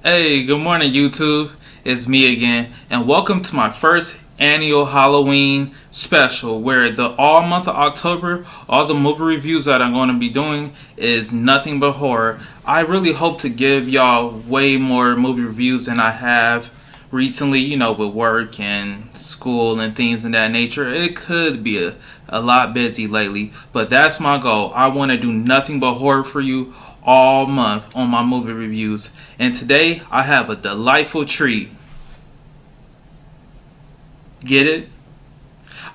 Hey, good morning, YouTube. It's me again, and welcome to my first annual Halloween special where the all month of October, all the movie reviews that I'm going to be doing is nothing but horror. I really hope to give y'all way more movie reviews than I have recently, with work and school and things of that nature. It could be a lot busy lately, but that's my goal. I want to do nothing but horror for you all month on my movie reviews. And today I have a delightful treat. Get it?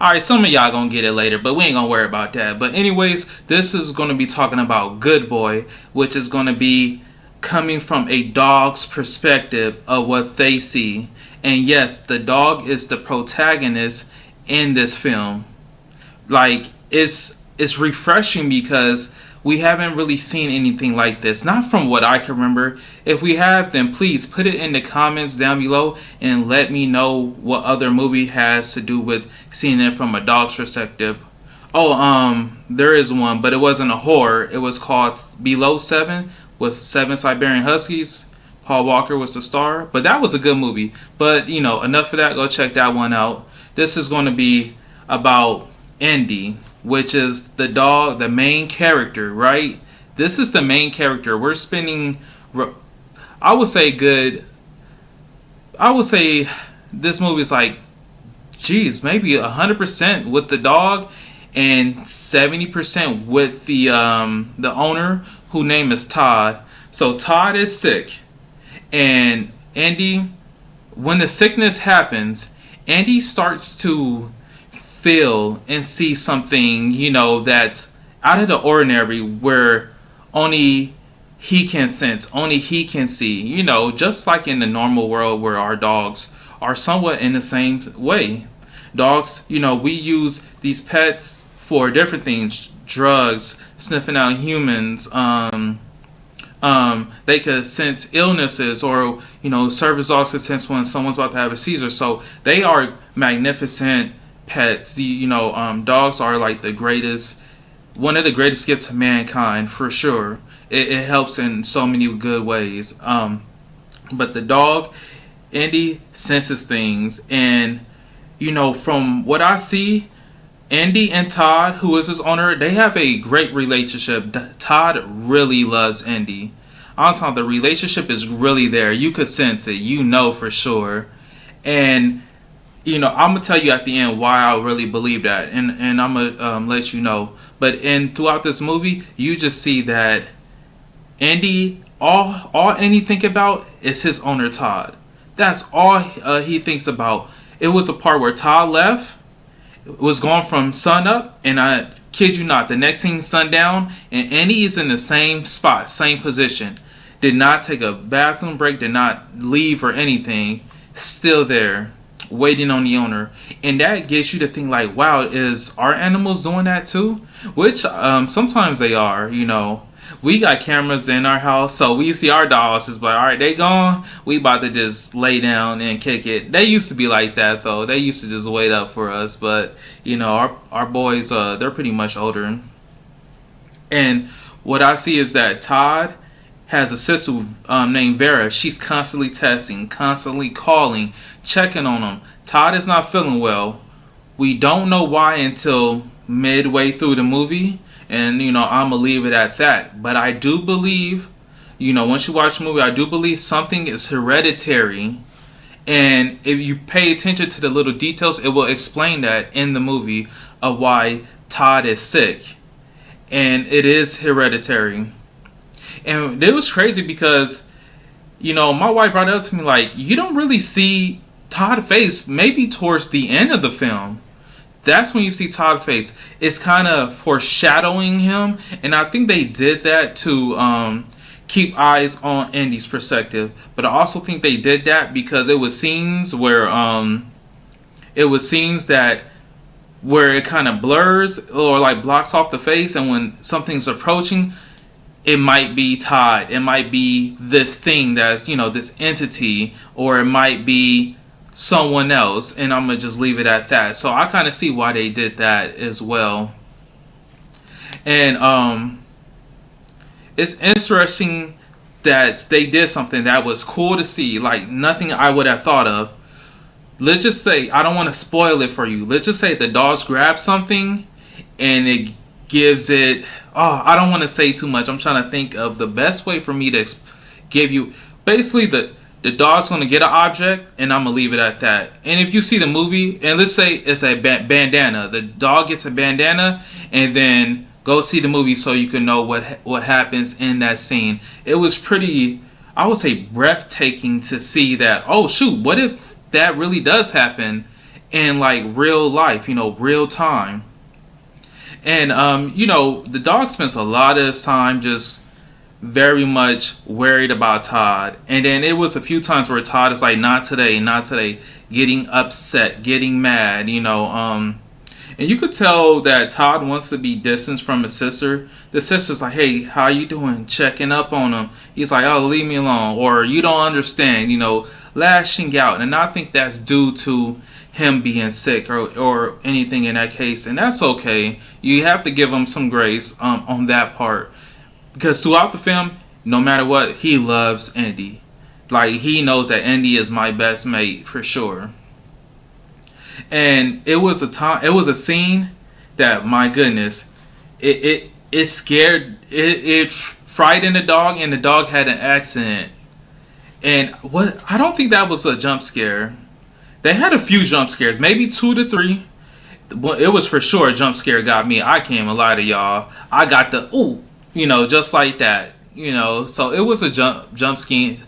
Alright, some of y'all gonna get it later, but we ain't gonna worry about that. But anyways, this is gonna be talking about Good Boy, which is gonna be coming from a dog's perspective of what they see. And yes, the dog is the protagonist in this film. Like it's refreshing because we haven't really seen anything like this. Not from what I can remember. If we have, then please put it in the comments down below and let me know what other movie has to do with seeing it from a dog's perspective. Oh, there is one, but it wasn't a horror. It was called Below Seven with Seven Siberian Huskies. Paul Walker was the star, but that was a good movie. But enough of that. Go check that one out. This is going to be about Indy, which is the dog, the main character, right? This is the main character. We're spending, I would say, this movie is like, geez, maybe 100% with the dog and 70% with the owner, whose name is Todd. So Todd is sick, and Andy, when the sickness happens, Andy starts to feel and see something, that's out of the ordinary, where only he can sense, only he can see, just like in the normal world where our dogs are somewhat in the same way. Dogs, we use these pets for different things, drugs, sniffing out humans, they could sense illnesses, or service dogs could sense when someone's about to have a seizure. So they are magnificent pets. Dogs are like one of the greatest gifts to mankind, for sure. It helps in so many good ways. But the dog, Andy, senses things, and from what I see, Andy and Todd, who is his owner, they have a great relationship. Todd really loves Andy. Also, the relationship is really there. You could sense it, for sure. And I'm gonna tell you at the end why I really believe that, and I'm gonna let you know. But throughout this movie, you just see that Andy, all Andy think about is his owner Todd. That's all he thinks about. It was a part where Todd left. It was going from sun up, and I kid you not, the next scene sundown, and Andy is in the same spot, same position. Did not take a bathroom break, did not leave or anything. Still there, waiting on the owner. And that gets you to think like, wow, is our animals doing that too? Which sometimes they are. We got cameras in our house, so we see our dogs. It's like, all right, they gone. We about to just lay down and kick it. They used to be like that though. They used to just wait up for us. But our boys, they're pretty much older. And what I see is that Todd has a sister named Vera. She's constantly testing, constantly calling, checking on him. Todd is not feeling well. We don't know why until midway through the movie. And, I'm going to leave it at that. But I do believe, once you watch the movie, I do believe something is hereditary. And if you pay attention to the little details, it will explain that in the movie of why Todd is sick. And it is hereditary. And it was crazy because, my wife brought it up to me like, you don't really see Todd's face maybe towards the end of the film. That's when you see Todd's face. It's kind of foreshadowing him, and I think they did that to keep eyes on Andy's perspective. But I also think they did that because it was scenes where where it kind of blurs or like blocks off the face, and when something's approaching, it might be Todd. It might be this thing that's this entity, or it might be someone else, and I'm gonna just leave it at that. So I kind of see why they did that as well. And it's interesting that they did something that was cool to see, like nothing I would have thought of. Let's just say, I don't want to spoil it for you. Let's just say the dogs grab something and it gives it. Oh, I don't want to say too much. I'm trying to think of the best way for me to give you. Basically, the dog's going to get an object, and I'm going to leave it at that. And if you see the movie, and let's say it's a bandana, the dog gets a bandana, and then go see the movie so you can know what happens in that scene. It was pretty, I would say, breathtaking to see that. Oh shoot, what if that really does happen in like real life? Real time. And the dog spends a lot of his time just very much worried about Todd. And then it was a few times where Todd is like, not today, not today, getting upset, getting mad, and you could tell that Todd wants to be distanced from his sister. The sister's like, hey, how you doing? Checking up on him. He's like, oh, leave me alone. Or you don't understand, lashing out. And I think that's due to him being sick or anything in that case. And that's okay. You have to give him some grace on that part. Because throughout the film, no matter what, he loves Indy. Like, he knows that Indy is my best mate for sure. And it was a scene that, my goodness, it scared, it frightened the dog, and the dog had an accident. And I don't think that was a jump scare. They had a few jump scares, maybe 2 to 3. It was for sure a jump scare got me. I can't even lie to y'all. I got the ooh, just like that. So it was a jump scene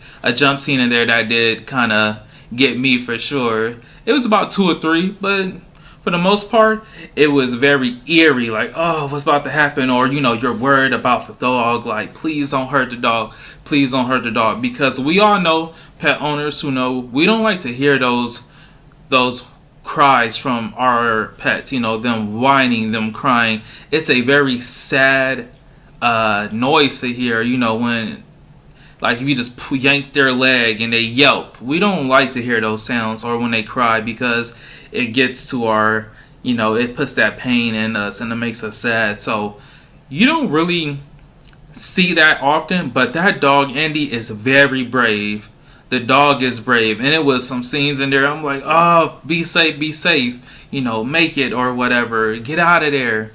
in there that did kind of get me for sure. It was about 2 or 3, but for the most part, it was very eerie. Like, oh, what's about to happen? Or, you're worried about the dog. Like, please don't hurt the dog. Please don't hurt the dog. Because we all know, pet owners who know, we don't like to hear those cries from our pets. Them whining, them crying. It's a very sad noise to hear, when, like, if you just yank their leg and they yelp. We don't like to hear those sounds, or when they cry, because it gets to our, it puts that pain in us and it makes us sad. So you don't really see that often, but that dog, Indy, is very brave. The dog is brave. And it was some scenes in there, I'm like, oh, be safe, make it, or whatever. Get out of there.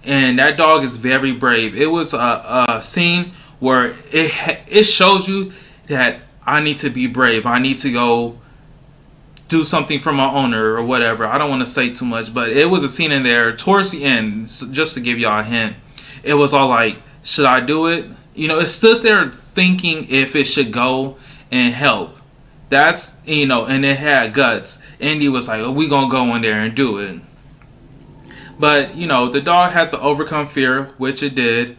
And that dog is very brave. It was a scene where it shows you that I need to be brave. I need to go do something for my owner or whatever. I don't want to say too much, but it was a scene in there towards the end, just to give y'all a hint. It was all like, should I do it? It stood there thinking if it should go and help. That's, and it had guts. Indy was like, oh, we gonna go in there and do it. But, the dog had to overcome fear, which it did.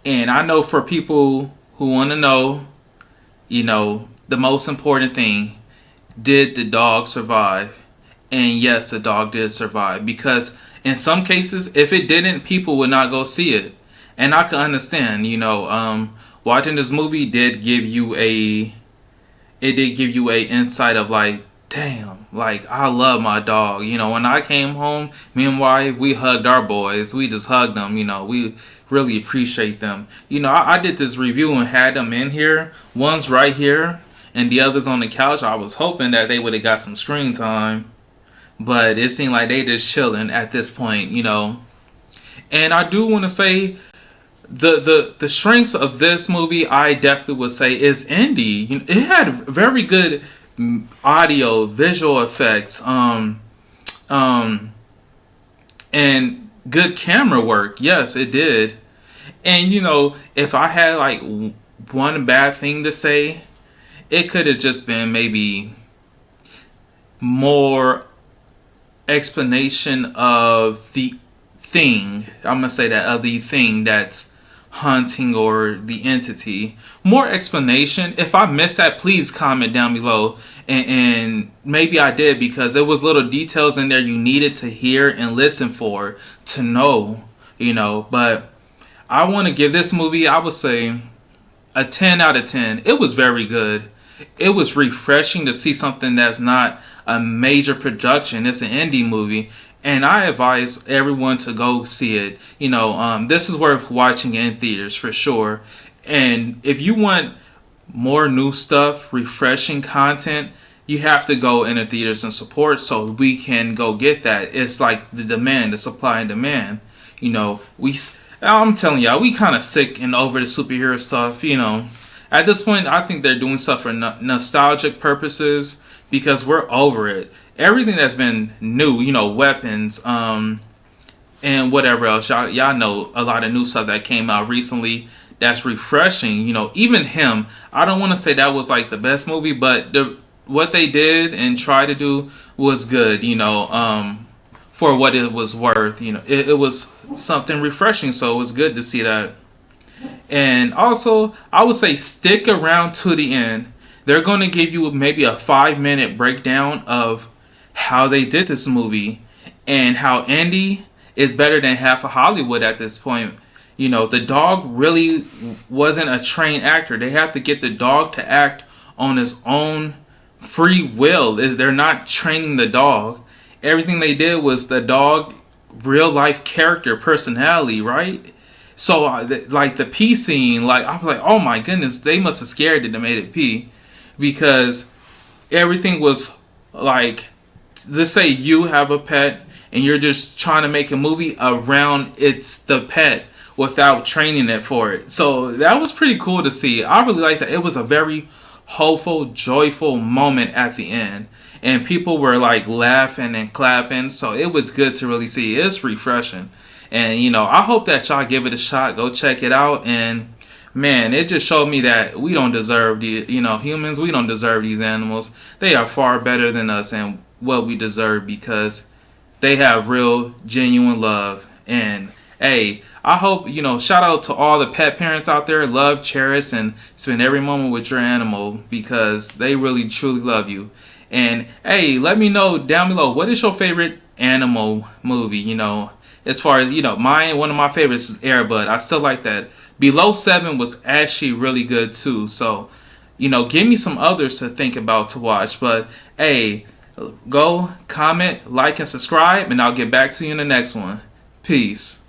And I know for people who want to know, the most important thing, did the dog survive? And yes, the dog did survive. Because in some cases, if it didn't, people would not go see it. And I can understand, watching this movie did give you a insight of like, damn, like, I love my dog. When I came home, me and wife, we hugged our boys. We just hugged them, we really appreciate them. I did this review and had them in here. One's right here and the other's on the couch. I was hoping that they would have got some screen time, but it seemed like they just chilling at this point, And I do want to say the strengths of this movie, I definitely would say, is Indy. It had very good audio, visual effects, and good camera work. Yes, it did. And if I had like one bad thing to say, it could have just been maybe more explanation of the thing. I'm gonna say that, of the thing that's hunting, or the entity. More explanation. If I missed that, please comment down below. And maybe I did, because there was little details in there you needed to hear and listen for to know, But I want to give this movie, I would say, a 10 out of 10. It was very good. It was refreshing to see something that's not a major production. It's an indie movie. And I advise everyone to go see it. This is worth watching in theaters for sure. And if you want more new stuff, refreshing content, you have to go in the theaters and support so we can go get that. It's like the demand, the supply and demand. You know, I'm telling y'all, we kind of sick and over the superhero stuff. You know, at this point, I think they're doing stuff for nostalgic purposes because we're over it. Everything that's been new, you know, weapons, and whatever else. Y'all know a lot of new stuff that came out recently that's refreshing. You know, even him. I don't want to say that was like the best movie, but what they did and tried to do was good. You know, for what it was worth. You know, it was something refreshing, so it was good to see that. And also, I would say stick around to the end. They're going to give you maybe a 5 minute breakdown of how they did this movie and how Andy is better than half of Hollywood at this point. You know, the dog really wasn't a trained actor. They have to get the dog to act on his own free will. They're not training the dog. Everything they did was the dog real life character personality, right? So like the pee scene, like I was like, oh my goodness, they must have scared it and made it pee because everything was like, let's say you have a pet and you're just trying to make a movie around it's the pet without training it for it. So that was pretty cool to see. I really like that. It was a very hopeful, joyful moment at the end. And people were like laughing and clapping. So it was good to really see. It's refreshing. And, you know, I hope that y'all give it a shot. Go check it out. And, man, it just showed me that we don't deserve humans, we don't deserve these animals. They are far better than us and what we deserve because they have real, genuine love. And, hey, I hope, shout out to all the pet parents out there. Love, cherish, and spend every moment with your animal because they really, truly love you. And, hey, let me know down below, what is your favorite animal movie, As far as, mine, one of my favorites is Air Bud. I still like that. Below 7 was actually really good too. So, give me some others to think about to watch. But, hey, go, comment, like, and subscribe, and I'll get back to you in the next one. Peace.